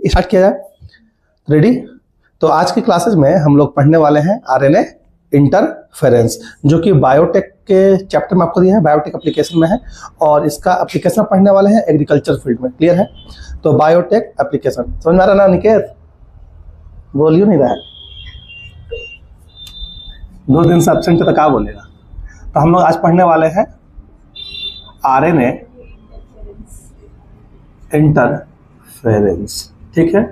Start किया जाए। Ready? तो आज की क्लासेस में हम लोग पढ़ने वाले हैं आरएनए इंटरफेरेंस, जो कि बायोटेक के चैप्टर में आपको दिया है, बायोटेक एप्लीकेशन में है, और इसका एप्लीकेशन पढ़ने वाले हैं एग्रीकल्चर फील्ड में। क्लियर है? तो बायोटेक एप्लीकेशन समझ में आ रहा ना निकेत? बोलियो नहीं रहा है, 2 दिन से एब्सेंट है तो क्या बोलेगा। तो हम लोग आज पढ़ने वाले हैं आरएनए इंटरफेरेंस। ठीक है?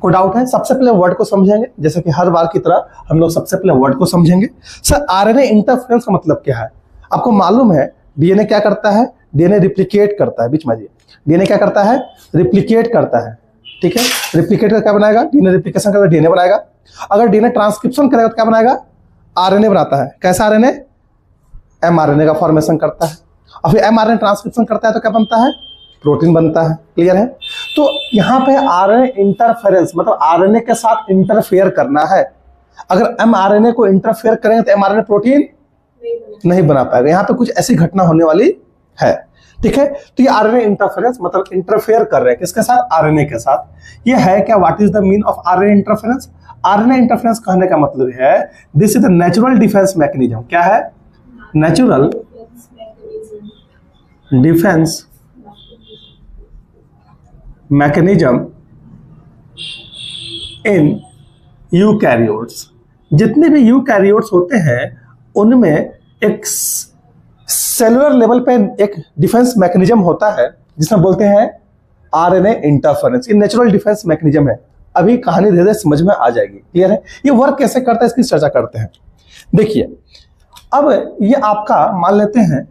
कोई डाउट है? सबसे पहले वर्ड को समझेंगे, जैसे कि हर बार की तरह हम लोग सबसे पहले वर्ड को समझेंगे। सर आरएनए इंटरफेरेंस का मतलब क्या है? आपको मालूम है डीएनए क्या करता है? डीएनए रिप्लिकेट करता है। बीच में डीएनए क्या करता है? रिप्लिकेट करता है। ठीक है? रिप्लिकेट कर क्या बनाएगा? डीएनए रिप्लिकेशन करके डीएनए बनाएगा। अगर डीएनए ट्रांसक्रिप्शन करेगा तो क्या बनाएगा? आरएनए बनाता है। कैसा आरएनए? एमआरएनए का फॉर्मेशन करता है। और फिर एमआरएनए ट्रांसक्रिप्शन करता है तो क्या बनता है? प्रोटीन बनता है। क्लियर है? तो यहाँ पे आरएनए इंटरफेरेंस मतलब आरएनए के साथ इंटरफेयर करना है। अगर एमआरएनए को इंटरफेयर करेंगे तो एमआरएनए प्रोटीन नहीं बना पाएगा। यहाँ पे कुछ ऐसी घटना होने वाली है। ठीक है? तो ये आरएनए इंटरफेरेंस मतलब इंटरफेयर कर रहे हैं किसके साथ? आरएनए के साथ। ये है क्या? What is the mean of RNA interference? RNA interference कहने का मतलब है this is the natural defence mechanism. क्या है? Natural defence mechanism in eukaryotes. जितने भी यूकैरियोट्स होते हैं उनमें एक सेलुलर लेवल पे एक डिफेंस मैकेनिज्म होता है जिसमें बोलते हैं आरएनए इंटरफेरेंस। ये नेचुरल डिफेंस मैकेनिज्म है। अभी कहानी धीरे धीरे समझ में आ जाएगी। क्लियर है? ये वर्क कैसे करता है इसकी चर्चा करते हैं। देखिए, अब ये आपका मान लेते हैं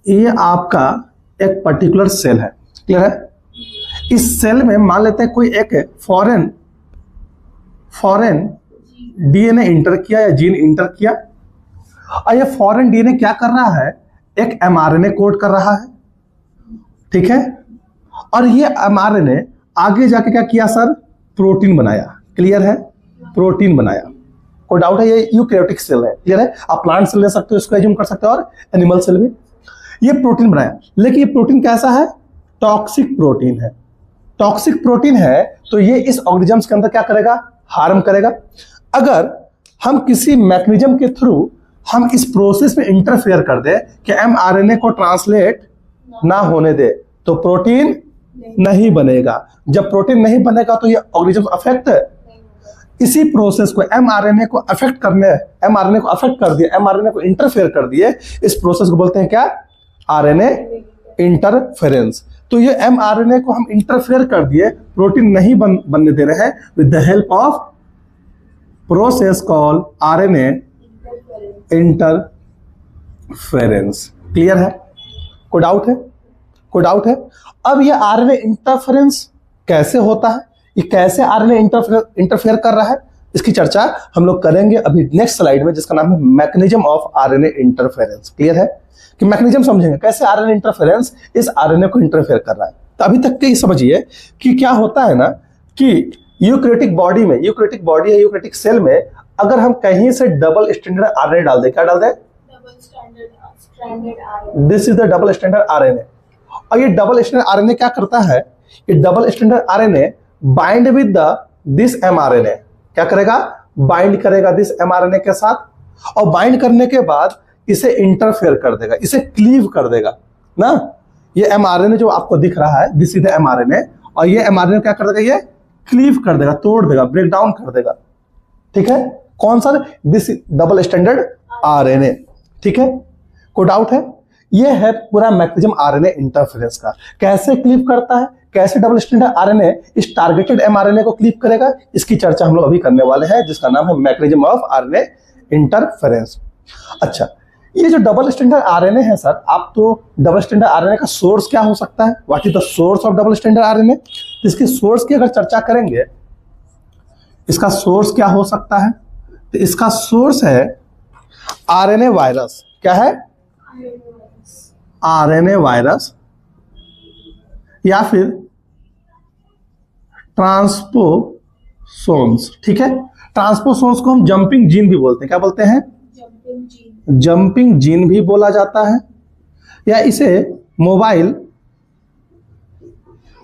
ये आपका एक पर्टिकुलर सेल है। क्लियर है? इस सेल में मान लेते हैं कोई एक फॉरेन डीएनए इंटर किया या जीन इंटर किया, और ये फॉरेन डीएनए क्या कर रहा है? एक एमआरएनए कोड कर रहा है। ठीक है? और ये एमआरएनए आगे जाके क्या किया सर? प्रोटीन बनाया। क्लियर है? प्रोटीन बनाया। कोई डाउट है? ये यूकैरियोटिक सेल है। क्लियर है? आप प्लांट सेल ले सकते हो, इसको एज्यूम कर सकते हो, और एनिमल सेल भी। ये प्रोटीन बनाया, लेकिन ये प्रोटीन कैसा है? टॉक्सिक प्रोटीन है। टॉक्सिक प्रोटीन है तो ये इस ऑर्गेनिजम्स के अंदर क्या करेगा? हार्म करेगा। अगर हम किसी मैकेनिज्म के थ्रू हम इस प्रोसेस में इंटरफेयर कर दे कि एमआरएनए को ट्रांसलेट ना होने दे तो प्रोटीन नहीं बनेगा। जब प्रोटीन नहीं बनेगा तो ये ऑर्गेनिज्म अफेक्ट है। इसी प्रोसेस को एमआरएनए को अफेक्ट कर दिए, एमआरएनए को इंटरफेयर कर दिए, इस प्रोसेस को बोलते हैं क्या? RNA interference. तो ये एमआरएनए को हम इंटरफेयर कर दिए, प्रोटीन नहीं बनने दे रहे हैं with the help of process called RNA interference. Clear है? कोई डाउट है? कोई डाउट है? अब ये आरएनए इंटरफेरेंस कैसे होता है? ये कैसे आरएनए इंटरफेयर कर रहा है? इसकी चर्चा हम लोग करेंगे अभी नेक्स्ट स्लाइड में, जिसका नाम है mechanism of RNA interference. Clear है? कि मैकेनिज्म समझेंगे कैसे आरएनए इंटरफेरेंस इस आरएनए को इंटरफेयर कर रहा है। तो अभी तक के ही समझिए कि क्या होता है ना कि यूकैरियोटिक बॉडी या यूकैरियोटिक सेल में अगर हम कहीं से डबल स्टैंडर्ड आरएनए डाल दें, क्या डाल दें? This is the double standard RNA. और ये डबल स्टैंडर्ड आरएनए क्या करता है? ये double standard RNA bind with this mRNA. क्या करेगा? बाइंड करेगा दिस एमआरएनए के साथ, और बाइंड करने के बाद इसे इंटरफेयर कर देगा, इसे क्लीव कर देगा ना। ये एमआरएनए जो आपको दिख रहा है दिस इज द एमआरएनए, और ये एमआरएनए क्या कर देगा? ये क्लीव कर देगा, तोड़ देगा, ब्रेक डाउन कर देगा। ठीक है? कौन सा? This double standard RNA. ठीक है? कोई डाउट है? ये है पूरा मैकेनिज्म आरएनए इंटरफेरेंस का। कैसे क्लीव करता है? कैसे डबल स्टैंडर्ड आरएनए इस टारगेटेड एमआरएनए को क्लीव करेगा? इसकी चर्चा हम लोग अभी करने वाले हैं, जिसका नाम है मैकेनिज्म ऑफ आरएनए इंटरफेरेंस। अच्छा, ये जो डबल स्टैंडर्ड आरएनए है सर, आप तो डबल स्टैंडर्ड आरएनए का सोर्स क्या हो सकता है? What is the source of double standard RNA? इसके सोर्स की अगर चर्चा करेंगे, इसका सोर्स क्या हो सकता है? तो इसका सोर्स है आरएनए वायरस। क्या है? आरएनए वायरस, या फिर ट्रांसपोसोम्स। ठीक है? ट्रांसपोसोम्स को हम जंपिंग जीन भी बोलते हैं। क्या बोलते हैं? जंपिंग जीन भी बोला जाता है, या इसे मोबाइल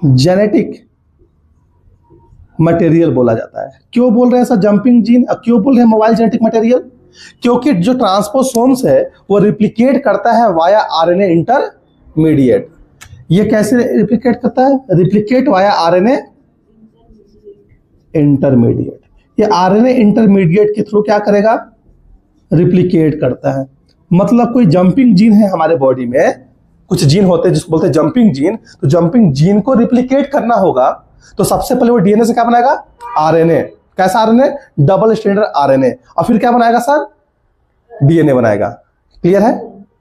जेनेटिक मटेरियल बोला जाता है। क्यों बोल रहे हैं सर जंपिंग जीन, क्यों बोल रहे हैं मोबाइल जेनेटिक मटेरियल? क्योंकि जो ट्रांसपोसोम्स है वो रिप्लिकेट करता है वाया आरएनए इंटरमीडिएट। ये कैसे रिप्लिकेट करता है? Replicate via RNA intermediate. ये आरएनए इंटरमीडिएट के थ्रू क्या करेगा? रिप्लिकेट करता है। मतलब कोई जंपिंग जीन है हमारे बॉडी में, कुछ जीन होते हैं जिसको बोलते हैं जंपिंग जीन, तो जंपिंग जीन को रिप्लिकेट करना होगा तो सबसे पहले वो डीएनए से क्या बनाएगा? आरएनए। कैसा आरएनए? Double stranded RNA. और फिर क्या बनाएगा सर? डीएनए बनाएगा। क्लियर है?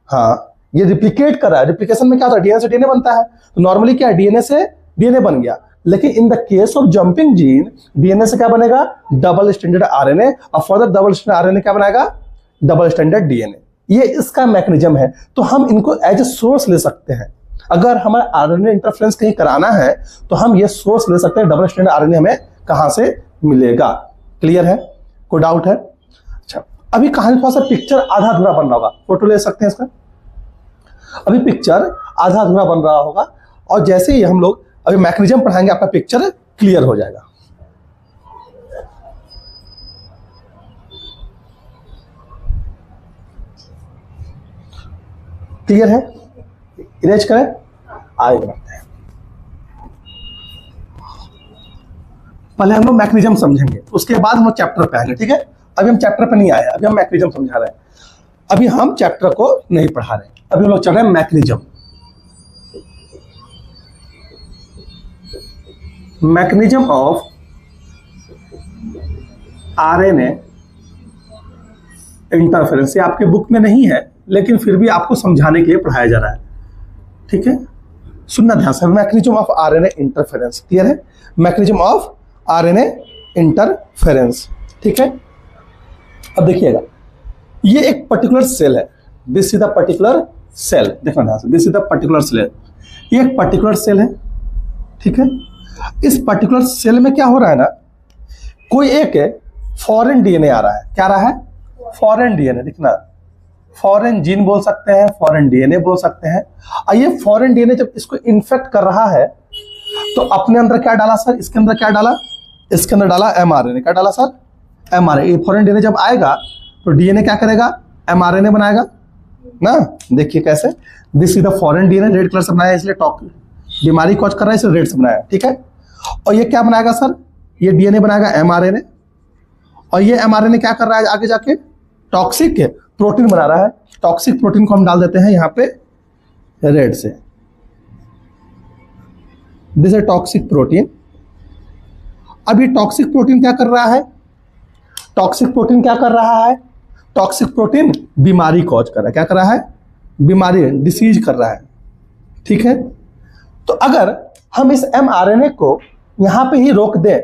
हाँ, ये रिप्लिकेट कर रहा है। रिप्लिकेशन में क्या होता है? डीएनए से डीएनए बनता है। तो नॉर्मली क्या है? डीएनए से डीएनए बन गया, लेकिन in the case of jumping gene DNA से क्या बनेगा? Double stranded RNA. और फर्दर डबल स्ट्रैंडेड आरएनए क्या बनाएगा? Double stranded DNA. ये इसका मैकेनिज्म है। तो हम इनको एज ए सोर्स ले सकते हैं। अगर हमें आरएनए इंटरफ्रेंस कहीं कराना है तो हम ये सोर्स ले सकते हैं, डबल स्ट्रैंडेड आरएनए हमें कहां से मिलेगा। क्लियर है? कोई डाउट है? अच्छा, अभी कहानी थोड़ा सा पिक्चर आधा अधूरा बन रहा होगा, फोटो ले सकते हैं इसका। अभी पिक्चर आधा अधूरा बन रहा होगा और जैसे ही हम लोग अभी मैकेनिज्म पढ़ाएंगे आपका पिक्चर क्लियर हो जाएगा। क्लियर है? इरेज करें, आगे बढ़ते हैं। पहले हम लोग मैकेनिज्म समझेंगे, उसके बाद हम लोग चैप्टर पे आएंगे। ठीक है? अभी हम चैप्टर पे नहीं आए, अभी हम मैकेनिज्म समझा रहे हैं। अभी हम चैप्टर को नहीं पढ़ा रहे, अभी हम लोग चल रहे हैं mechanism. Mechanism of RNA interference. ये आपके बुक में नहीं है, लेकिन फिर भी आपको समझाने के लिए पढ़ाया जा रहा है। ठीक है? सुनना ध्यान से। Mechanism of RNA interference. Clear है? Mechanism of RNA interference. ठीक है? अब देखिएगा, ये एक पर्टिकुलर सेल है। This is the particular cell. देखना ध्यान से, this is the particular cell. ये एक पर्टिकुलर सेल है। ठीक है? इस पर्टिकुलर सेल में क्या हो रहा है ना, कोई एक फॉरेन डीएनए आ रहा है। क्या आ रहा है? Foreign DNA. दिखना, फॉरेन जीन बोल सकते हैं, फॉरेन डीएनए बोल सकते हैं। और ये फॉरेन डीएनए जब इसको इन्फेक्ट कर रहा है तो अपने अंदर क्या डाला सर? इसके अंदर क्या डाला? इसके अंदर डाला एमआरएनए। क्या डाला सर? एमआरएनए। ये फॉरेन डीएनए जब आएगा तो डीएनए क्या करेगा? एमआरएनए बनाएगा ना। देखिए कैसे, this is the foreign DNA, red colour से बनाया इसलिए टॉक बीमारी कॉज कर रहा है, इसलिए रेड से बनाया। ठीक है? और ये क्या बनाएगा सर? ये डीएनए बनाएगा एमआरएनए। और ये एमआरएनए क्या कर रहा है आगे जाके? टॉक्सिक प्रोटीन बना रहा है। टॉक्सिक प्रोटीन को हम डाल देते हैं यहाँ पे रेड से। This is toxic protein. अब ये टॉक्सिक प्रोटीन क्या कर रहा है? टॉक्सिक प्रोटीन क्या कर रहा है? टॉक्सिक प्रोटीन बीमारी कॉज कर रहा है। क्या कर रहा है? बीमारी, डिसीज कर रहा है। ठीक है? तो अगर हम इस एमआरएनए को यहां पे ही रोक दें,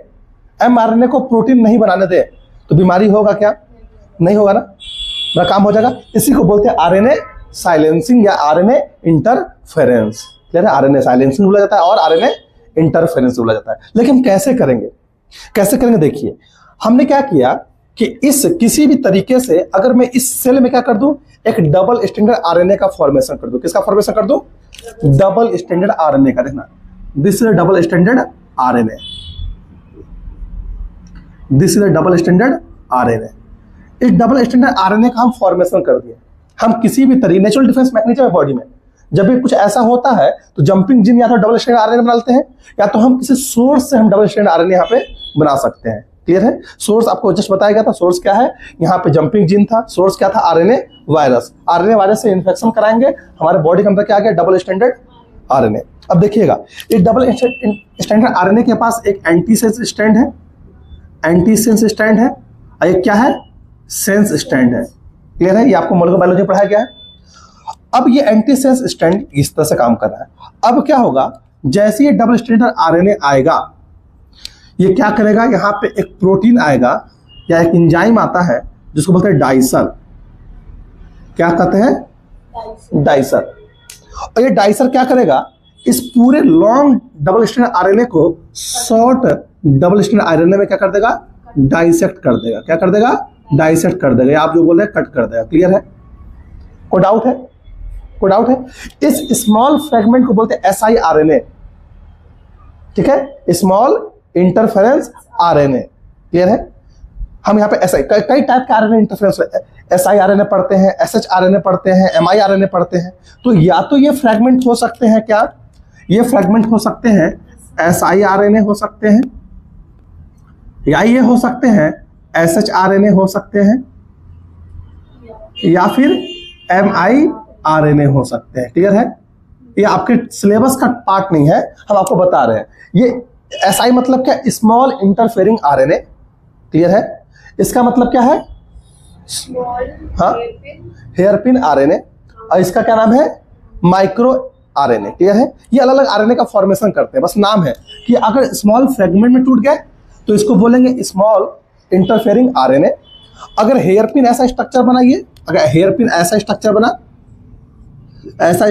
एमआरएनए को प्रोटीन नहीं बनाने दें, तो बीमारी होगा क्या? नहीं होगा ना, मेरा काम हो जाएगा। इसी को बोलते हैं आरएनए साइलेंसिंग या आरएनए इंटरफेरेंस। क्लियर है? आरएनए साइलेंसिंग बोला जाता है और आरएनए इंटरफेरेंस बोला जाता है। लेकिन कैसे करेंगे? कैसे करेंगे? देखिए, हमने क्या किया कि इस किसी भी तरीके से अगर मैं इस सेल में क्या कर दूं, एक डबल स्टैंडर्ड आरएनए का फॉर्मेशन कर दूं। किसका फॉर्मेशन कर दूं? डबल स्टैंडर्ड आरएनए का। देखना, this is double standard RNA, this is double standard RNA. इस डबल स्टैंडर्ड आरएनए का हम फॉर्मेशन कर दिए। हम किसी भी तरीके, नेचुरल डिफेंस मैकेनिज्म है बॉडी में, जब भी कुछ ऐसा होता है तो जंपिंग जीन या तो डबल स्टैंडर्ड आरएनए बना लेते हैं, या तो हम किसी सोर्स से हम डबल स्टैंडर्ड आरएनए यहाँ पे बना सकते हैं। क्लियर है? सोर्स आपको जस्ट बताया गया था। सोर्स क्या है? यहाँ पे जंपिंग जीन था। सोर्स क्या था? RNA virus. आरएनए वायरस से इन्फेक्शन कराएंगे, हमारे बॉडी के अंदर क्या आ गया? Double standard RNA. अब देखिएगा, इस डबल स्टैंडर्ड आरएनए के पास एक एंटीसेंस स्ट्रैंड है, एंटीसेंस स्ट्रैंड है, और ये क्या है? सेंस स्ट्रैंड है। क्लियर है? ये आपको मॉलिक्यूलर बायोलॉजी पढ़ाया गया है। अब ये एंटीसेंस स्ट्रैंड इस तरह से काम कर रहा है। अब क्या होगा? जैसे ये डबल स्टैंडर्ड आरएनए आएगा, ये क्या करेगा? यहाँ पे एक प्रोटीन आएगा या एक एंजाइम आता है जिसको बोलते हैं डाइसर। क्या कहते हैं? डाइसर। और ये डाइसर क्या करेगा? इस पूरे लॉन्ग डबल स्टैंडर्ड आरएनए को शॉर्ट डबल स्टैंडर्ड आरएनए में क्या कर देगा? डाइसेक्ट कर देगा। क्या कर देगा? डाइसेक्ट कर देगा। आप जो बोल रहे हैं कट कर देगा। क्लियर है? कोई डाउट है? कोई डाउट है? इस स्मॉल फ्रेगमेंट को बोलते हैं एसआई आरएनए। ठीक है? Small interference RNA. क्लियर है? हम यहाँ पे कई टाइप के आरएनए इंटरफेरेंस, siRNA पढ़ते हैं, shRNA पढ़ते हैं, miRNA पढ़ते हैं। तो या तो ये फ्रैगमेंट हो सकते हैं, क्या ये फ्रैगमेंट हो सकते हैं siRNA हो सकते हैं, या ये हो सकते हैं shRNA हो सकते हैं, या फिर miRNA हो सकते हैं। क्लियर है? ये आपके सिलेबस का पार्ट नहीं है, हम आपको बता रहे हैं। ये SI मतलब क्या? Small interfering RNA. क्लियर है? इसका मतलब क्या है? हाँ, हेयरपिन आरएनए। और इसका क्या नाम है? Micro RNA. क्लियर है? ये अलग अलग आरएनए का फॉर्मेशन करते हैं, बस नाम है कि अगर स्मॉल फ्रेगमेंट में टूट गए तो इसको बोलेंगे स्मॉल इंटरफेरिंग आरएनए। अगर हेयरपिन ऐसा स्ट्रक्चर बनाइए, अगर हेयरपिन ऐसा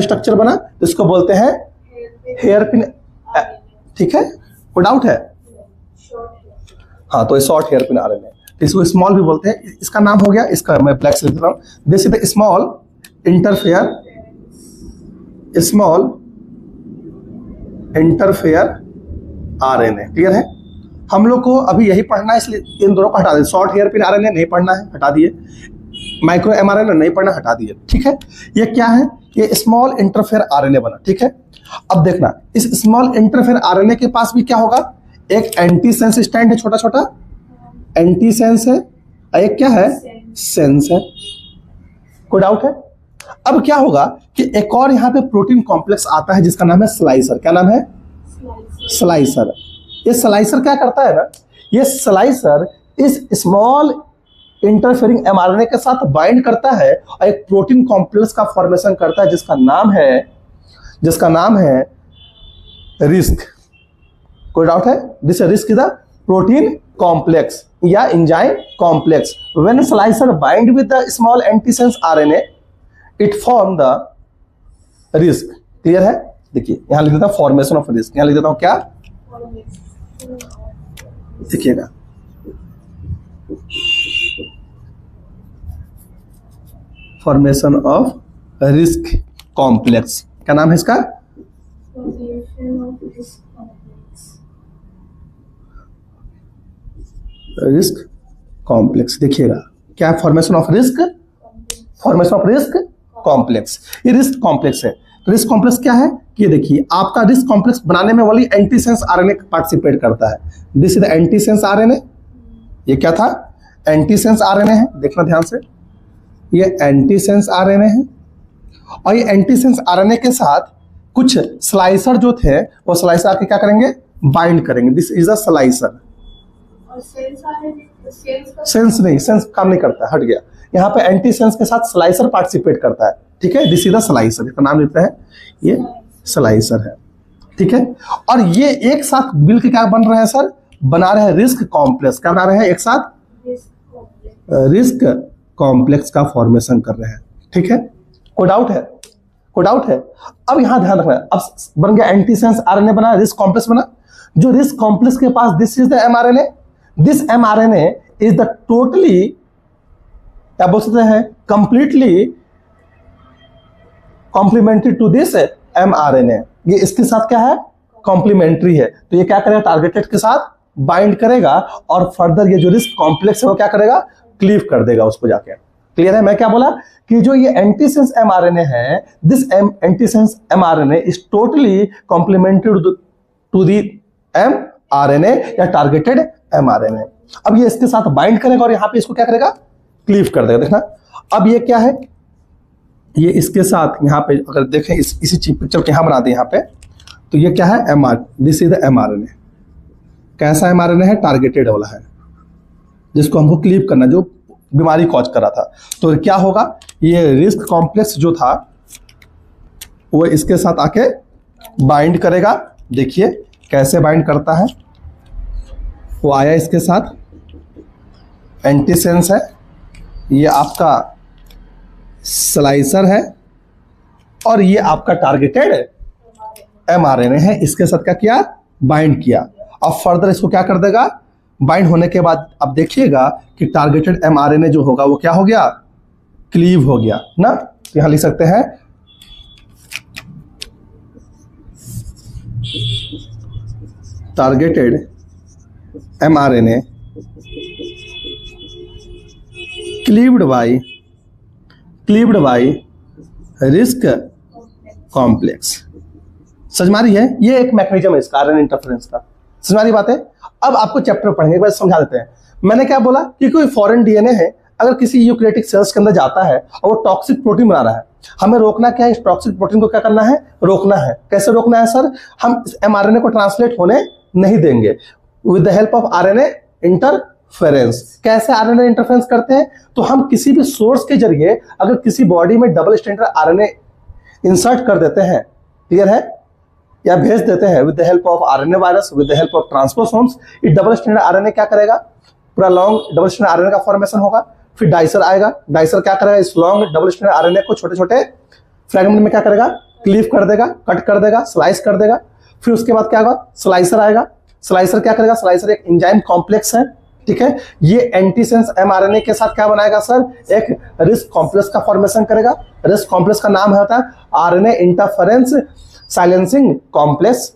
स्ट्रक्चर बना, तो इसको बोलते हैं हेयरपिन। ठीक है? कोई डाउट है? हाँ, तो शॉर्ट हेयरपिन आरएनए, इसको स्मॉल भी बोलते हैं। इसका नाम हो गया, इसका मैं ब्लैक से लिख रहा हूँ, this is the small interfere RNA. Clear है? हम लोग को अभी यही पढ़ना है, इसलिए इन दोनों को हटा दिए। शॉर्ट हेयरपिन आरएनए नहीं पढ़ना है, हटा दिए। माइक्रो एमआरएनए नहीं पढ़ना, हटा दिए। ठीक है? ये क्या है? ये स्मॉल इंटरफेयर आरएनए बना। ठीक है? अब देखना, इस स्मॉल इंटरफेयर आरएनए के पास भी क्या होगा? एक एंटीसेंस स्टैंड है, छोटा छोटा एंटीसेंस है, एक क्या है? सेंस है। कोई डाउट है? अब क्या होगा कि एक और यहां पे प्रोटीन कॉम्प्लेक्स आता है जिसका नाम है स्लाइसर। क्या नाम है? स्लाइसर। ये स्लाइसर क्या करता है ना, ये स्लाइसर इस स्मॉल इंटरफेरिंग एमआरएनए के साथ बाइंड करता है और एक प्रोटीन कॉम्प्लेक्स का फॉर्मेशन करता है जिसका नाम है रिस्क। कोई डाउट है? This RISC is the protein complex या enzyme complex. When slicer bind with the small antisense RNA it form the RISC. Clear है? देखिए यहां लिख देता हूं फॉर्मेशन ऑफ रिस्क। यहां लिख देता हूं क्या? देखिएगा, फॉर्मेशन ऑफ रिस्क कॉम्प्लेक्स। क्या नाम है इसका? Risk complex. देखिएगा क्या फॉर्मेशन ऑफ रिस्क कॉम्प्लेक्स। ये रिस्क कॉम्प्लेक्स है। तो रिस्क कॉम्प्लेक्स क्या है कि देखिए आपका रिस्क कॉम्प्लेक्स बनाने में वाली एंटीसेंस आरएनए पार्टिसिपेट करता है। This is the antisense RNA. ये क्या था? एंटीसेंस आरएनए है। देखना ध्यान से, ये एंटीसेंस आरएनए है और ये एंटीसेंस आरएनए के साथ कुछ स्लाइसर जो थे वो स्लाइसर आके क्या करेंगे? बाइंड करेंगे। This is a slicer. Sense काम नहीं करता, हट गया। यहाँ पे एंटीसेंस के साथ स्लाइसर पार्टिसिपेट करता है। ठीक है? दिस इज द स्लाइसर, इसका नाम लेते हैं, ये स्लाइसर है। ठीक है? और ये एक साथ मिलकर क्या बन रहे हैं सर? बना रहे हैं रिस्क कॉम्प्लेक्स। क्या बना रहे हैं? एक साथ रिस्क कॉम्प्लेक्स का फॉर्मेशन कर रहे हैं। ठीक है? कोई डाउट है? अब यहां ध्यान रखना है, अब बन गया एंटीसेंस आरएनए बना, रिस्क कॉम्प्लेक्स बना। जो रिस्क कॉम्प्लेक्स के पास this is the mRNA, this mRNA is the totally, क्या बोल सकते हैं, completely complementary to this mRNA. ये इसके साथ क्या है? कॉम्प्लीमेंट्री है। तो ये क्या करेगा? टारगेटेड के साथ बाइंड करेगा और फर्दर ये जो रिस्क कॉम्प्लेक्स है वो क्या करेगा? क्लीव कर देगा उसको जाके। क्लियर है? मैं क्या बोला कि जो ये एंटीसेंस एमआरएनए है, this antisense mRNA is totally complementary to the mRNA या टारगेटेड एमआरएनए। अब ये इसके साथ बाइंड करेगा और यहां पे इसको क्या करेगा? क्लीव कर देगा। देखना, अब ये क्या है? ये इसके साथ यहां पे अगर देखें, इसी पिक्चर को यहां बना दे यहां पे, तो ये क्या है? This is the mRNA. कैसा एमआरएनए है? टारगेटेड वाला है, जिसको हमको क्लीव करना, जो बीमारी कॉज कर रहा था। तो क्या होगा? ये रिस्क कॉम्प्लेक्स जो था वो इसके साथ आके बाइंड करेगा। देखिए कैसे बाइंड करता है। वो आया इसके साथ, एंटीसेंस है, ये आपका स्लाइसर है और ये आपका टारगेटेड एमआरएनए है। इसके साथ क्या किया? बाइंड किया। अब फर्दर इसको क्या कर देगा? बाइंड होने के बाद अब देखिएगा कि टारगेटेड एमआरएनए जो होगा वो क्या हो गया? क्लीव हो गया ना। यहां लिख सकते हैं targeted mRNA cleaved by RISC complex. समझ में आ रही है? ये एक मैकेनिज्म है इसका, आरएनए इंटरफेरेंस का। समझ में आ रही बात है? अब आपको चैप्टर पढ़ेंगे, एक बार समझा देते हैं। मैंने क्या बोला कि कोई फॉरेन डीएनए है, अगर किसी यूकैरियोटिक सेल्स के अंदर जाता है और वो टॉक्सिक प्रोटीन बना रहा है, हमें रोकना क्या है? इस टॉक्सिक प्रोटीन को क्या करना है? रोकना है। कैसे रोकना है सर? हम एमआरएनए को ट्रांसलेट होने नहीं देंगे with the help of RNA interference. कैसे आरएनए इंटरफेरेंस करते हैं? तो हम किसी भी सोर्स के जरिए अगर किसी बॉडी में डबल स्ट्रैंडेड आरएनए इंसर्ट कर देते हैं, क्लियर है, या भेज देते हैं with the help of RNA virus, with the help of transposomes, ये डबल स्ट्रैंडेड आरएनए क्या करेगा? पूरा लॉन्ग डबल स्ट्रैंडेड आरएनए का फॉर्मेशन होगा। फिर डाइसर आएगा, डाइसर क्या करेगा? इस लॉन्ग डबल स्ट्रैंडेड आरएनए को छोटे छोटे फ्रैगमेंट में क्या करेगा? क्लीव कर देगा, कट कर देगा, स्लाइस कर देगा। फिर उसके बाद क्या होगा? स्लाइसर आएगा। स्लाइसर क्या करेगा? स्लाइसर एक एंजाइम कॉम्प्लेक्स है, ठीक है। ये एंटीसेंस एमआरएनए के साथ क्या बनाएगा सर? एक रिस्क कॉम्प्लेक्स का फॉर्मेशन करेगा। रिस्क कॉम्प्लेक्स का नाम होता है RNA interference silencing complex.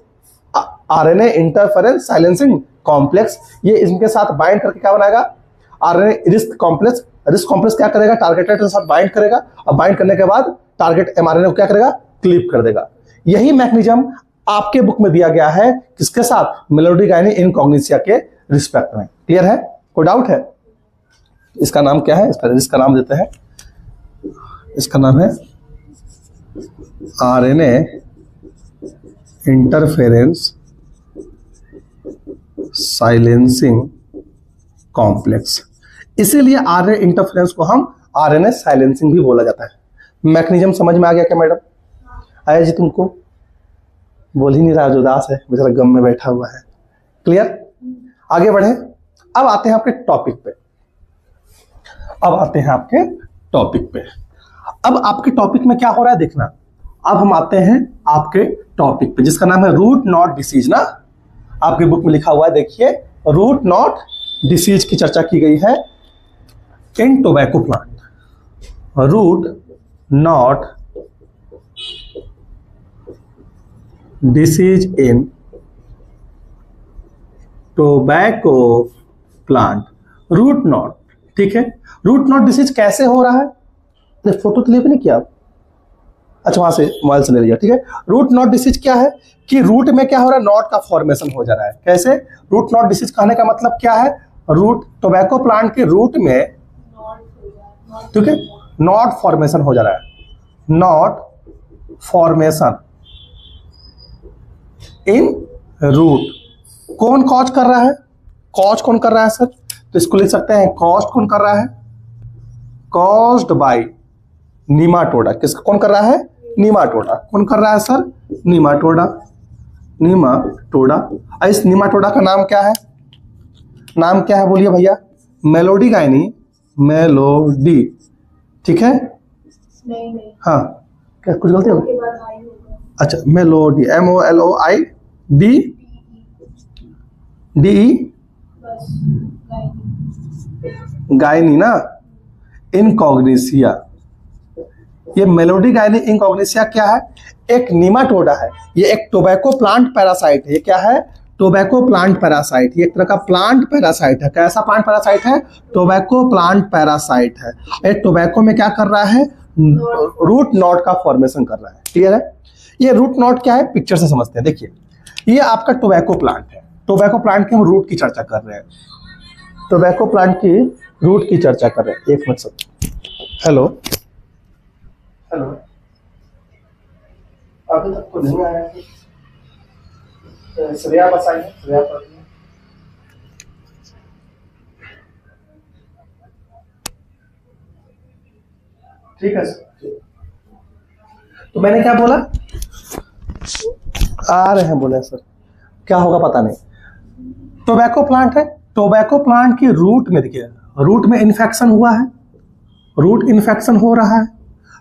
RNA interference silencing complex, ये इनके साथ बाइंड करके क्या बनाएगा? RNA risk complex. Risk complex क्या करेगा? टारगेटेड के साथ बाइंड करेगा, और बाइंड करने के बाद टारगेट एमआरएनए को क्या करेगा? क्लीव कर देगा। यही मैकेनिज्म आपके बुक में दिया गया है, किसके साथ? मेलोडी गायनी इनकॉग्निसिया के रिस्पेक्ट में। क्लियर है? कोई डाउट है? इसका नाम क्या है? इसका नाम देते हैं, इसका नाम है आरएनए इंटरफेरेंस साइलेंसिंग कॉम्प्लेक्स। इसीलिए आरएनए इंटरफेरेंस को हम आरएनए साइलेंसिंग भी बोला जाता है। मैकेनिज्म समझ में आ गया क्या मैडम? आया जी तुमको? बोल ही नहीं रहा, जो उदास है बेचारा, गम में बैठा हुआ है। क्लियर? आगे बढ़े। अब आते हैं आपके टॉपिक पे। अब आपके टॉपिक में क्या हो रहा है देखना। अब हम आते हैं आपके टॉपिक पे, जिसका नाम है रूट नॉट डिसीज ना। आपके बुक में लिखा हुआ है, देखिए, रूट नॉट डिसीज की चर्चा की गई है in tobacco plant. Root knot disease in tobacco plant. Root knot, ठीक है। रूट नॉट डिसीज कैसे हो रहा है? फोटो तो लेके नहीं किया आप? अच्छा, वहां से मोबाइल से ले लिया, ठीक है। रूट नॉट डिसीज क्या है कि रूट में क्या हो रहा है? नॉट का फॉर्मेशन हो जा रहा है। कैसे? रूट नॉट डिसीज कहने का मतलब क्या है? रूट, टोबैको प्लांट के रूट में, ठीक है, नॉट फॉर्मेशन हो जा रहा है। Knot formation in root. कौन कॉज कर रहा है? कॉज कौन कर रहा है सर? तो इसको लिख सकते हैं, कॉज कौन कर रहा है? Caused by नीमाटोडा। किसका कौन कर रहा है? नीमाटोडा। कौन कर रहा है सर? नीमाटोडा। इस नीमाटोडा का नाम क्या है? नाम क्या है बोलिए भैया? Melody gynae. मेलोडी, ठीक है। नहीं। हाँ, क्या कुछ गलती हो? अच्छा, मेलोडी, MOLOID गायनी ना, इनकॉग्निसिया। ये मेलोडी गायनी इनकॉग्निसिया क्या है? एक नीमाटोडा है। ये एक टोबैको प्लांट पैरासाइट है। ये क्या है? Tobacco plant parasite. ये एक तरह का प्लांट पैरासाइट है। कैसा प्लांट पैरासाइट है? टोबैको प्लांट पैरासाइट है। ये टोबैको में क्या कर रहा है? रूट नॉट का फॉर्मेशन कर रहा है। क्लियर है? ये रूट नॉट क्या है? पिक्चर से समझते हैं। देखिए, ये आपका टोबैको प्लांट है। टोबैको प्लांट की हम रूट की चर्चा कर रहे हैं। टोबैको प्लांट की रूट की चर्चा कर रहे हैं। एक मिनट सर। हेलो, अभी तक तो नहीं आया। श्रेया बस आई है, श्रेया पढ़ रही है। ठीक है सर। तो मैंने क्या बोला? आ रहे हैं, बोले सर क्या होगा पता नहीं। टोबैको प्लांट है। टोबैको प्लांट की रूट में देखिए, रूट में इन्फेक्शन हुआ है। रूट इन्फेक्शन हो रहा है।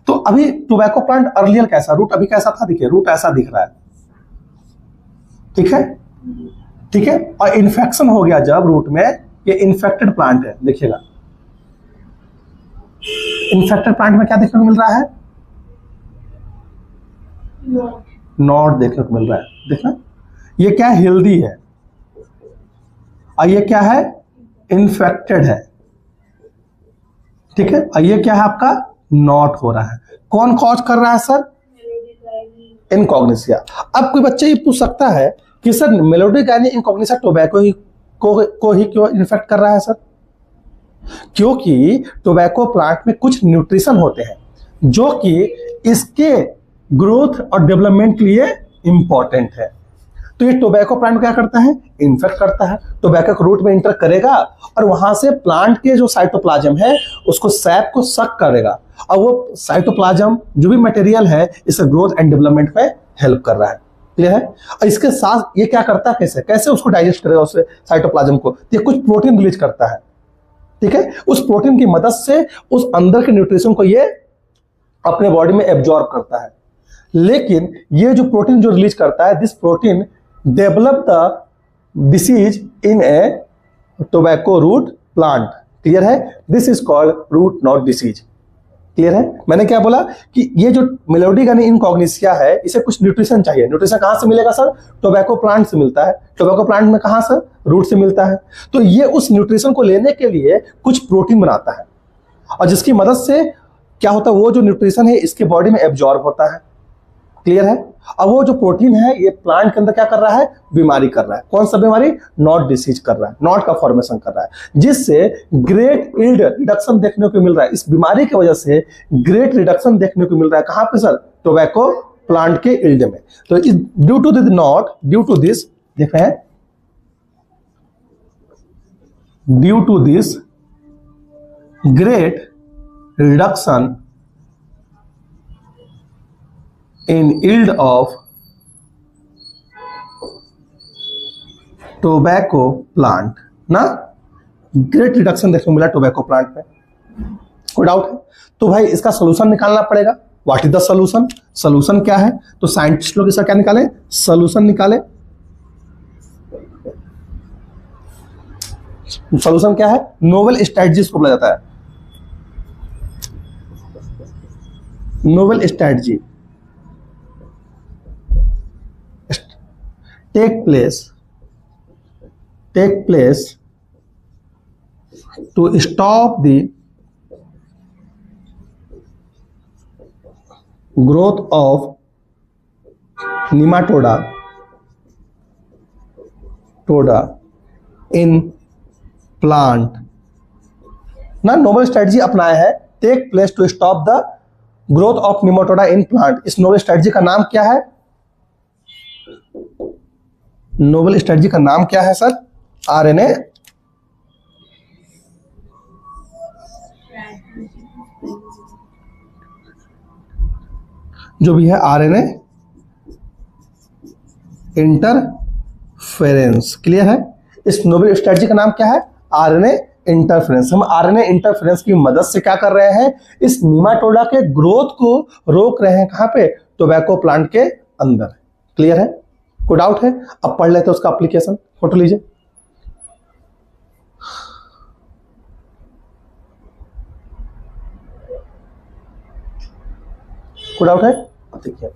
तो अभी टोबैको प्लांट अर्लियर कैसा, रूट अभी कैसा था? देखिए, रूट ऐसा दिख रहा है, ठीक है, ठीक है। और इन्फेक्शन हो गया जब रूट में, ये इन्फेक्टेड प्लांट है। देखिएगा, इन्फेक्टेड प्लांट में क्या देखने को मिल रहा है? नॉट देखने को मिल रहा है। देखना, ये क्या हेल्दी है, और ये क्या है, इन्फेक्टेड है, ठीक है। और ये क्या है आपका, नॉट हो रहा है। कौन कॉज कर रहा है सर, इनकॉग्निसिया। अब कोई बच्चा ये पूछ सकता है कि सर मेलोडी गायनी इनकॉग्निसिया टोबैको को ही क्यों इन्फेक्ट कर रहा है सर? क्योंकि टोबैको प्लांट में कुछ न्यूट्रिशन होते हैं जो कि इसके ग्रोथ और डेवलपमेंट के लिए इंपॉर्टेंट है। तो ये टोबैको प्लांट क्या करता है, इन्फेक्ट करता है, टोबैको को रूट में इंटर करेगा और वहां से प्लांट के जो साइटोप्लाज्म है उसको सैप को सक करेगा, और वो साइटोप्लाज्म जो भी मटेरियल है इससे ग्रोथ एंड डेवलपमेंट में हेल्प कर रहा है। क्लियर है? और इसके साथ ये क्या करता है, कैसे कैसे उसको डाइजेस्ट करेगा उस साइटोप्लाज्म को, ये कुछ प्रोटीन रिलीज करता है, ठीक है। उस प्रोटीन की मदद से उस अंदर के न्यूट्रिशन को ये अपने बॉडी में एब्जॉर्ब करता है। लेकिन ये जो प्रोटीन जो रिलीज करता है, this protein develop the disease in a tobacco root plant. Clear है? This is called root knot disease. Clear है? मैंने क्या बोला कि ये जो मेलोडी गायनी इनकॉग्निसिया है इसे कुछ न्यूट्रिशन चाहिए। न्यूट्रिशन कहां से मिलेगा सर? टोबैको प्लांट से मिलता है। टोबैको प्लांट में कहां सर? रूट से मिलता है। तो ये उस न्यूट्रिशन को लेने के लिए कुछ प्रोटीन बनाता है, और जिसकी मदद से क्या होता है, वो जो न्यूट्रिशन है इसके बॉडी में एब्जॉर्ब होता है। क्लियर है? अब वो जो प्रोटीन है ये प्लांट के अंदर क्या कर रहा है, बीमारी कर रहा है। कौन सा बीमारी? नॉट डिसीज कर रहा है, नॉट का फॉर्मेशन कर रहा है, जिससे ग्रेट यील्ड रिडक्शन देखने को मिल रहा है। इस बीमारी की वजह से ग्रेट रिडक्शन देखने को मिल रहा है। कहां पे सर? टोबैको प्लांट के यील्ड में। तो due to this knot, due to this, देख रहे हैं, due to this great reduction in yield of tobacco plant ना, ग्रेट रिडक्शन देखने को मिला टोबैको प्लांट में। कोई डाउट है? तो भाई इसका सोल्यूशन निकालना पड़ेगा। What is the solution? Solution क्या है? तो साइंटिस्ट लोग इसका क्या निकाले, सोल्यूशन निकाले। सोल्यूशन क्या है? नोवेल स्ट्रेटजीज को बोला जाता है, novel strategy take place to stop the growth of nematoda in plant ना। नोबल स्ट्रेटजी अपनाया है, take place to stop the growth of nematoda in plant. इस नोबल स्ट्रेटजी का नाम क्या है? नोबल स्ट्रेटजी का नाम क्या है सर? आरएनए जो भी है, आरएनए इंटरफेरेंस। क्लियर है? इस नोबल स्ट्रेटजी का नाम क्या है? RNA interference. हम आरएनए इंटरफेरेंस की मदद से क्या कर रहे हैं, इस निमाटोडा के ग्रोथ को रोक रहे हैं। कहां पे? टोबैको प्लांट के अंदर। क्लियर है? कोई डाउट है? अब पढ़ लेते हैं उसका एप्लीकेशन। फोटो लीजिए। कोई डाउट है? अब देखिए,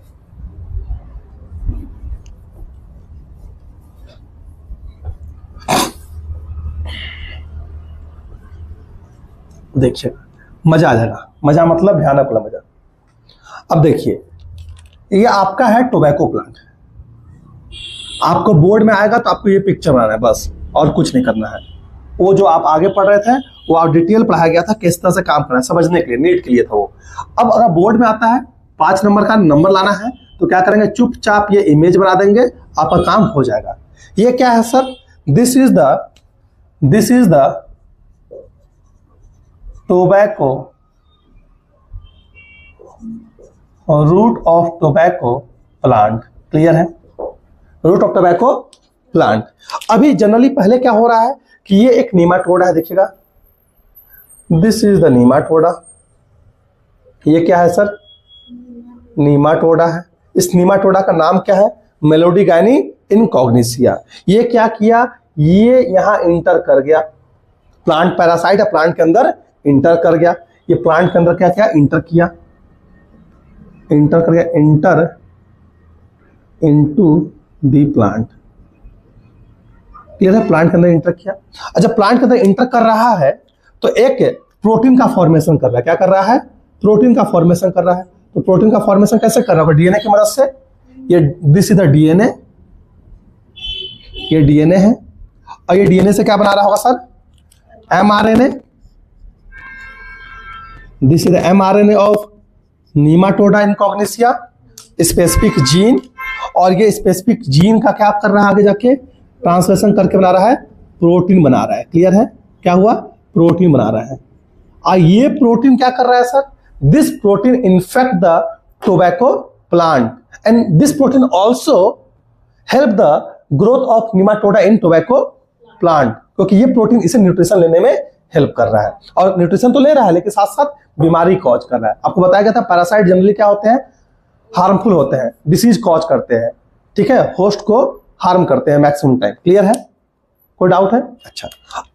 देखिए मजा आ जाएगा। मजा मतलब भयानक वाला मजा। अब देखिए, ये आपका है टोबैको प्लांट। आपको बोर्ड में आएगा तो आपको ये पिक्चर बनाना है बस, और कुछ नहीं करना है। वो जो आप आगे पढ़ रहे थे वो आप डिटेल पढ़ाया गया था, किस तरह से काम करना है समझने के लिए, नीट के लिए था वो। अब अगर बोर्ड में आता है 5 नंबर का नंबर लाना है तो क्या करेंगे, चुपचाप ये इमेज बना देंगे, आपका काम हो जाएगा। ये क्या है sir? This is the tobacco root of tobacco plant. Clear है? Root of tobacco plant. अभी जनरली पहले क्या हो रहा है कि ये एक नीमाटोडा है, देखिएगा, दिस इज द नीमाटोडा। ये क्या है सर? नीमाटोडा है। इस नीमाटोडा का नाम क्या है? Meloidogyne incognita. ये क्या किया, ये यहां इंटर कर गया। प्लांट पैरासाइट है, प्लांट के अंदर इंटर कर गया। ये प्लांट के अंदर क्या किया, इंटर किया, इंटर कर गया, inter into the plant. Clear है? प्लांट के अंदर इंटर किया। अच्छा, प्लांट के अंदर इंटर कर रहा है तो एक प्रोटीन का फॉर्मेशन कर रहा है। क्या कर रहा है? प्रोटीन का फॉर्मेशन कर रहा है। तो प्रोटीन का फॉर्मेशन कैसे कर रहा है? डीएनए की मदद से। ये दिस इज द डीएनए, ये डीएनए है, और ये डीएनए से क्या बना रहा होगा sir? MRNA. This is the mRNA of nematoda incognita, specific gene. और ये स्पेसिफिक जीन का क्या कर रहा है? आगे जाके ट्रांसलेशन करके बना रहा है, प्रोटीन बना रहा है। क्लियर है? क्या हुआ? प्रोटीन बना रहा है। और ये प्रोटीन क्या कर रहा है sir? This protein infect the tobacco plant and this protein also help the growth of nematoda in tobacco plant, क्योंकि ये प्रोटीन इसे न्यूट्रिशन लेने में हेल्प कर रहा है। और न्यूट्रिशन तो ले रहा है लेकिन साथ साथ बीमारी कॉज कर रहा है। आपको बताया गया था पैरासाइट जनरली क्या होते हैं? हार्मफुल होते हैं, डिसीज कॉज करते हैं, ठीक है, होस्ट को हार्म करते हैं मैक्सिमम टाइम। क्लियर है? कोई डाउट है? अच्छा,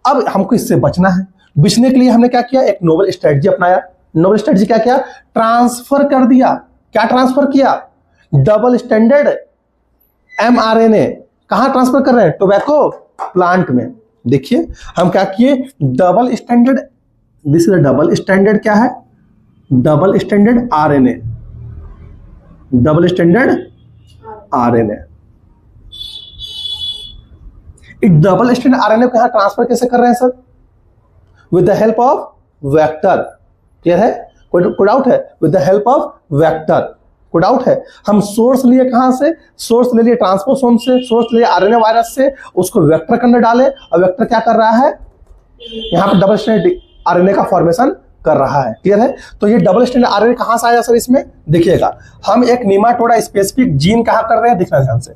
अब हमको इससे बचना है। बचने के लिए हमने क्या किया? एक नोबल स्ट्रेटजी अपनाया। नोबल स्ट्रेटजी क्या किया? ट्रांसफर कर दिया। क्या ट्रांसफर किया? Double standard mRNA. कहां ट्रांसफर कर रहे हैं? टोबैको प्लांट में। देखिए हम क्या किए? Double standard, this is double standard क्या है? Double standard RNA, double standard RNA. Double standard RNA को यहां ट्रांसफर कैसे कर रहे हैं sir? With the help of vector. Clear है? कोई डाउट है? With the help of vector. कोई डाउट है? हम सोर्स लिए कहां से? सोर्स ले लिए ट्रांसपोसोम से, सोर्स लिए आरएनए वायरस से, उसको वेक्टर के अंदर डाले और वेक्टर क्या कर रहा है? यहां पर डबल स्टैंडर्ड आरएनए का फॉर्मेशन कर रहा है। क्लियर है? तो ये डबल स्टैंडर्ड आरएनए कहां से आया सर? इसमें देखिएगा, हम एक नीमाटोडा स्पेसिफिक जीन कहां कर रहे हैं? देखना ध्यान से।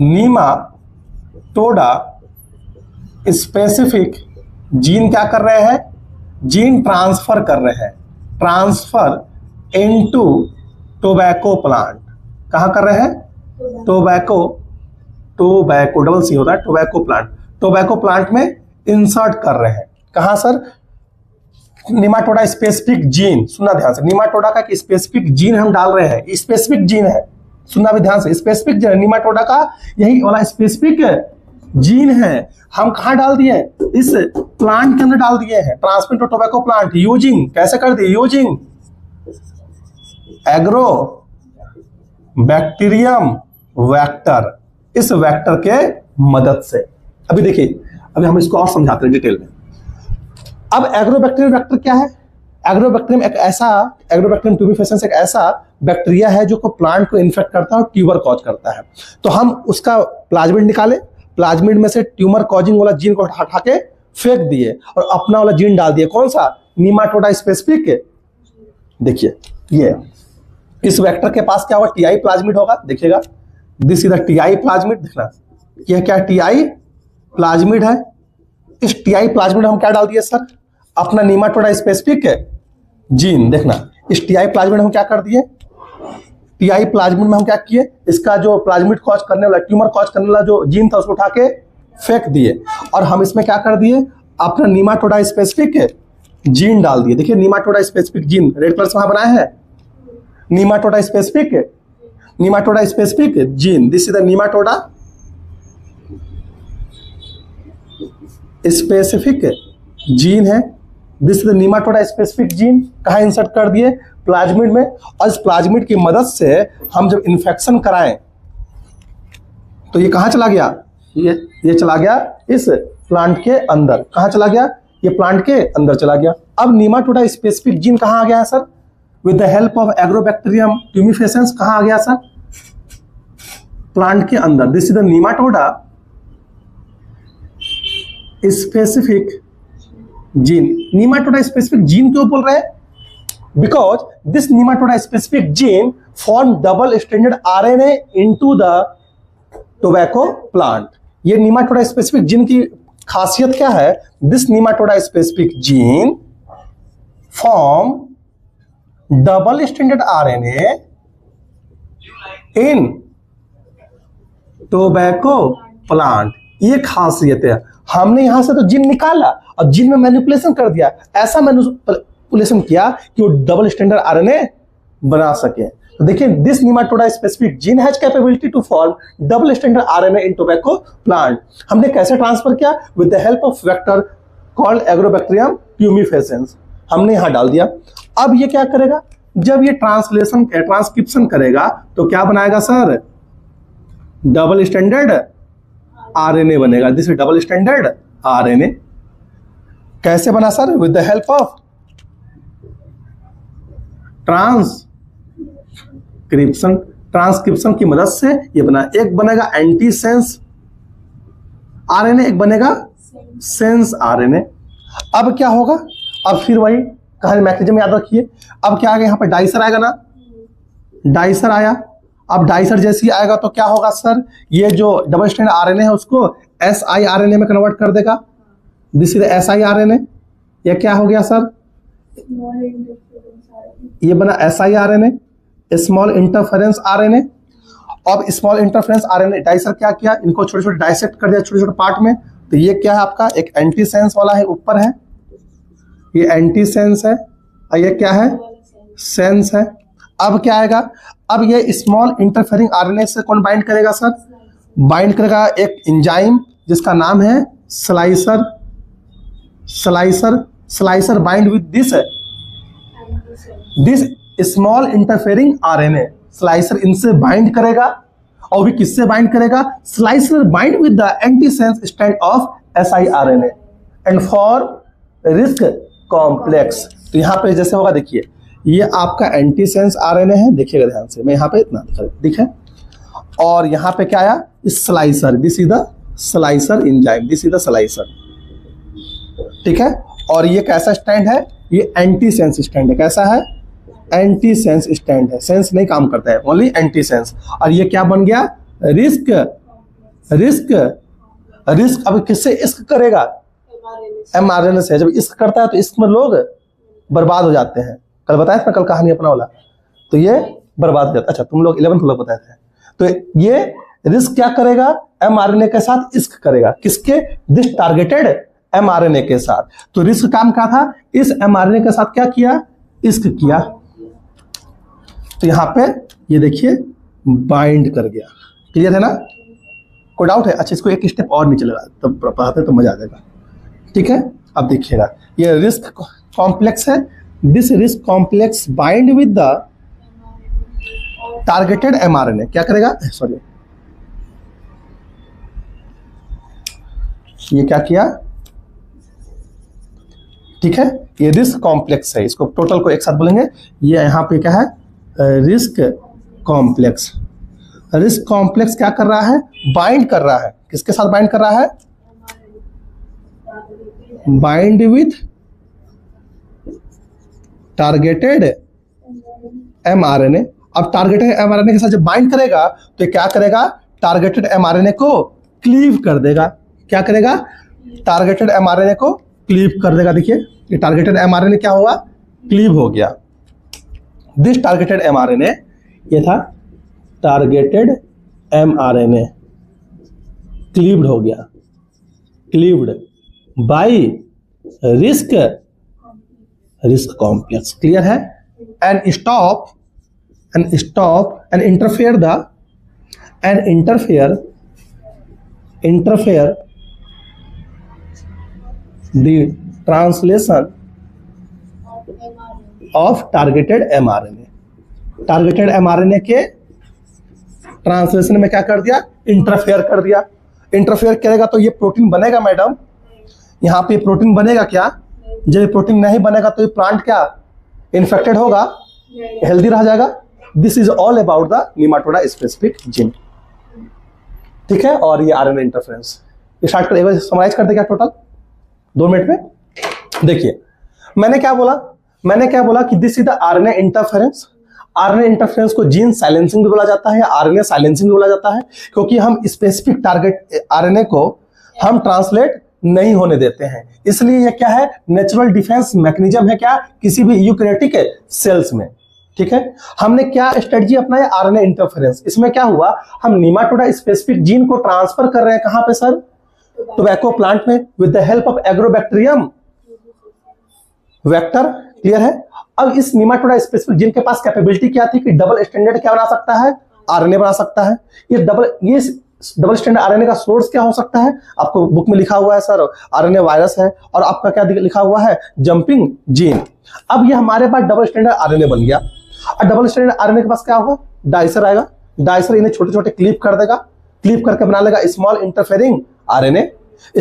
नीमाटोडा स्पेसिफिक जीन क्या कर रहे हैं? जीन ट्रांसफर कर रहे हैं। Transfer into tobacco plant. कहां कर रहे हैं? टोबैको, टोबैको डबल सी होता है, टोबैको प्लांट। टोबैको प्लांट में इंसर्ट कर रहे हैं। कहां सर? निमाटोडा specific gene. सुनना ध्यान से, निमाटोडा का स्पेसिफिक जीन हम डाल रहे हैं। स्पेसिफिक जीन है, सुनना भी ध्यान से, स्पेसिफिक जीन निमाटोडा का यही वाला स्पेसिफिक जीन है। हम कहां डाल दिए? इस प्लांट के अंदर डाल दिए हैं। Transmit to tobacco plant using, कैसे कर दिए? Using agrobacterium vector. इस वेक्टर के मदद से अभी देखिए, अभी हम इसको और समझाते हैं डिटेल में। अब एग्रोबैक्टीरियम वेक्टर क्या है? एग्रोबैक्टीरियम एक ऐसा, एग्रोबैक्टीरियम ट्यूबिफेसेंस एक ऐसा बैक्टीरिया है जो को प्लांट को इन्फेक्ट करता है और ट्यूबर कॉज करता है। तो हम उसका प्लाज्मिड निकाले, प्लाज्मिड में से ट्यूमर कॉजिंग वाला जीन को हटा के फेंक दिए और अपना वाला जीन डाल दिए। कौन सा? नीमाटोडा स्पेसिफिक। देखिए ये इस वेक्टर के पास क्या होगा? टीआई प्लाज्मिड होगा। देखिएगा, this is the TI plasmid. देखना यह क्या? टीआई प्लाज्मिड है। इस टीआई प्लाज्मिड हम क्या डाल दिए सर? अपना नीमाटोडा स्पेसिफिक जीन। देखना इस टीआई प्लाज्मिड हम क्या कर दिए? टीआई प्लाज्मिड में हम क्या किए? इसका जो प्लाज्मिड कॉज करने वाला, ट्यूमर कॉज करने वाला जो जीन था उसको उठा के फेंक दिए और हम इसमें क्या कर दिए? अपना नीमाटोडा स्पेसिफिक जीन डाल दिए। देखिए nematoda specific gene red colour से वहां बनाया है। Nematoda specific, nematoda specific gene, this is the nematoda specific gene है। This is the nematoda specific gene. कहां इंसर्ट कर दिए? प्लाज्मिड में। और इस प्लाज्मिड की मदद से हम जब इंफेक्शन कराएं तो ये कहां चला गया? ये चला गया इस प्लांट के अंदर। कहां चला गया? ये प्लांट के अंदर चला गया। अब नीमाटोडा स्पेसिफिक जीन कहां आ गया है sir? With the help of Agrobacterium tumefaciens कहां आ गया सर? प्लांट के अंदर। This is the nematoda specific gene. Nematoda specific gene क्यों बोल रहे हैं? Because this nematoda specific gene form double standard RNA into the tobacco plant. ये नीमाटोडा स्पेसिफिक जीन की खासियत क्या है? This nematoda specific gene form double standard RNA in tobacco plant. ये खासियत है। हमने यहां से तो जीन निकाला और जीन में मैनिपुलेशन कर दिया। ऐसा मैनिपुलेशन किया कि वो डबल स्टैंडर्ड आरएनए बना सके। तो देखिए this nematoda specific gene has capability to form double standard RNA in tobacco plant. हमने कैसे ट्रांसफर किया? With the help of vector called Agrobacterium tumefaciens. हमने यहां डाल दिया। अब ये क्या करेगा? जब ये ट्रांसक्रिप्शन करेगा तो क्या बनाएगा सर? डबल स्टैंडर्ड आरएनए बनेगा। This is double standard RNA. कैसे बना sir? With the help of transcription की मदद से ये बना। एक बनेगा एंटीसेंस आरएनए, एक बनेगा सेंस आरएनए। अब क्या होगा? अब फिर वही कहानी मैकेनिज्म याद रखिए। अब क्या आएगा? यहाँ पे डाइसर आएगा ना, डाइसर आया। अब डाइसर जैसे ही आएगा तो क्या होगा सर? ये जो डबल स्टैंडर्ड आरएनए है उसको एसआई आरएनए में कन्वर्ट कर देगा। This is SI RNA. ये क्या हो गया सर? ये बना SI RNA, small interference RNA. अब स्मॉल इंटरफेरेंस आरएनए डाइसर क्या किया? इनको छोटे छोटे डाइसेक्ट कर दिया छोटे छोटे पार्ट में। तो ये क्या है आपका? एक एंटीसेंस वाला है, ऊपर है ये एंटीसेंस है, और ये क्या है? सेंस है। अब क्या आएगा? अब ये स्मॉल इंटरफेरिंग आरएनए से कौन बाइंड करेगा सर? बाइंड करेगा एक एंजाइम जिसका नाम है slicer. Slicer bind with this small interfering RNA. Slicer इनसे बाइंड करेगा, और भी किससे बाइंड करेगा? Slicer bind with the antisense strand of SI RNA and for risk complex. तो यहाँ पे जैसे होगा, देखिए ये आपका एंटीसेंस आरएनए है, देखिएगा ध्यान से, मैं यहाँ पे इतना दिखे, और यहाँ पे क्या आया? Slicer. This is the slicer enzyme, this is the slicer. ठीक है। और ये कैसा स्टैंड है? ये एंटीसेंस स्टैंड है। कैसा है? एंटीसेंस स्टैंड है। सेंस नहीं काम करता है, ओनली एंटीसेंस। और ये क्या बन गया? रिस्क। अब किससे इश्क करेगा? एमआरएनए से। जब इश्क करता है तो इश्क में लोग बर्बाद हो जाते हैं। कल बताया था, कल कहानी अपना वाला, तो ये बर्बाद हो जाता है। अच्छा, तुम लोग 11th लोग बताए थे। तो ये रिस्क क्या करेगा? एमआरएनए के साथ इश्क करेगा। किसके? दिस टारगेटेड एमआरएनए के साथ। तो रिस्क काम क्या था? इस एमआरएनए के साथ क्या किया? इश्क किया। तो यहां पे ये देखिए बाइंड कर गया। क्लियर है ना? कोई डाउट है? अच्छा, इसको एक स्टेप और नीचे लगा तब पढ़ाते तो मजा आ जाएगा। ठीक है। अब देखिएगा, ये रिस्क कॉम्प्लेक्स है। This risk complex bind with the targeted mRNA. क्या करेगा? सॉरी, ये क्या किया? ठीक है, ये रिस्क कॉम्प्लेक्स है। इसको टोटल को एक साथ बोलेंगे। ये यहाँ पे क्या है? Risk complex. रिस्क कॉम्प्लेक्स क्या कर रहा है? बाइंड कर रहा है। किसके साथ बाइंड कर रहा है? Bind with targeted mRNA. अब टारगेटेड एमआरएनए के साथ जब बाइंड करेगा तो ये क्या करेगा? टारगेटेड एमआरएनए को क्लीव कर देगा। क्या करेगा? टारगेटेड एमआरएनए को क्लीव कर देगा। देखिए ये टारगेटेड एमआरएनए क्या हुआ? क्लीव हो गया। दिस टारगेटेड एमआरएनए, ये था टारगेटेड एमआरएनए, क्लीव्ड हो गया। Cleaved by RISC complex. Clear है? And stop and interfere the translation of targeted mRNA. Targeted mRNA के ट्रांसलेशन में क्या कर दिया? इंटरफेयर कर दिया। इंटरफेयर करेगा तो ये प्रोटीन बनेगा मैडम। यहाँ पे प्रोटीन बनेगा क्या? जब ये प्रोटीन नहीं बनेगा तो ये प्लांट क्या इन्फेक्टेड होगा? हेल्दी रह जाएगा। This is all about the nematoda specific gene. ठीक है। और ये आरएनए इंटरफेरेंस स्टार्ट कर, एक बार समराइज कर दे क्या टोटल 2 मिनट में। देखिए मैंने क्या बोला कि this is the RNA interference. RNA interference को जीन साइलेंसिंग भी बोला जाता है या आरएनए साइलेंसिंग भी बोला जाता है, क्योंकि हम स्पेसिफिक टारगेट आरएनए को हम ट्रांसलेट नहीं होने देते हैं। इसलिए ये क्या है? नेचुरल डिफेंस मैकेनिज्म है क्या? किसी भी यूकैरियोटिक सेल्स में। ठीक है। हमने क्या स्ट्रेटजी अपनाया? RNA interference. इसमें क्या हुआ? हम निमाटोडा स्पेसिफिक जीन को ट्रांसफर कर रहे हैं। कहां पे सर? टोबैको प्लांट में with the help of agrobacterium vector, clear है। अब इस निमाटोडा स्पेसिफिक जीन के पास कैपेबिलिटी क्या थी कि डबल स्टैंडर्ड क्या बना सकता है, आरएनए बना सकता है। ये डबल स्टैंडर्ड आरएनए का सोर्स क्या हो सकता है, आपको बुक में लिखा हुआ है सर आरएनए वायरस है, और आपका क्या लिखा हुआ है, जंपिंग जीन। अब ये हमारे पास डबल स्टैंडर्ड आरएनए बन गया, और डबल स्टैंडर्ड आरएनए के पास क्या होगा, डाइसर आएगा। डाइसर इन्हें छोटे छोटे क्लिप कर देगा, क्लिप करके बना लेगा small interfering RNA.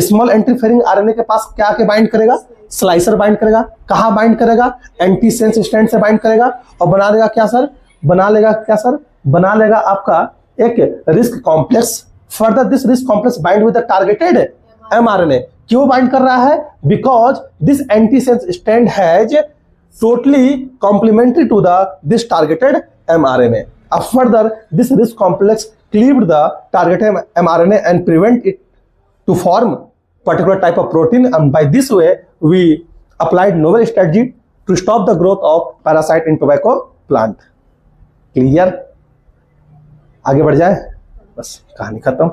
Small interfering RNA के पास क्या के बाइंड करेगा, स्लाइसर बाइंड करेगा। कहां बाइंड करेगा, एंटीसेंस स्ट्रैंड से बाइंड करेगा, और बना लेगा क्या सर, बना लेगा क्या सर, बना लेगा आपका एक risk complex. Further this risk complex bind with the targeted mRNA. क्यों बाइंड कर रहा है, because this antisense strand has totally complementary to this targeted mRNA. Further, this risk complex cleaved the targeted mRNA and prevent it to form particular type of protein. And by this way, we applied novel strategy to stop the growth of parasite in tobacco plant. Clear? आगे बढ़ जाए, बस कहानी खत्म।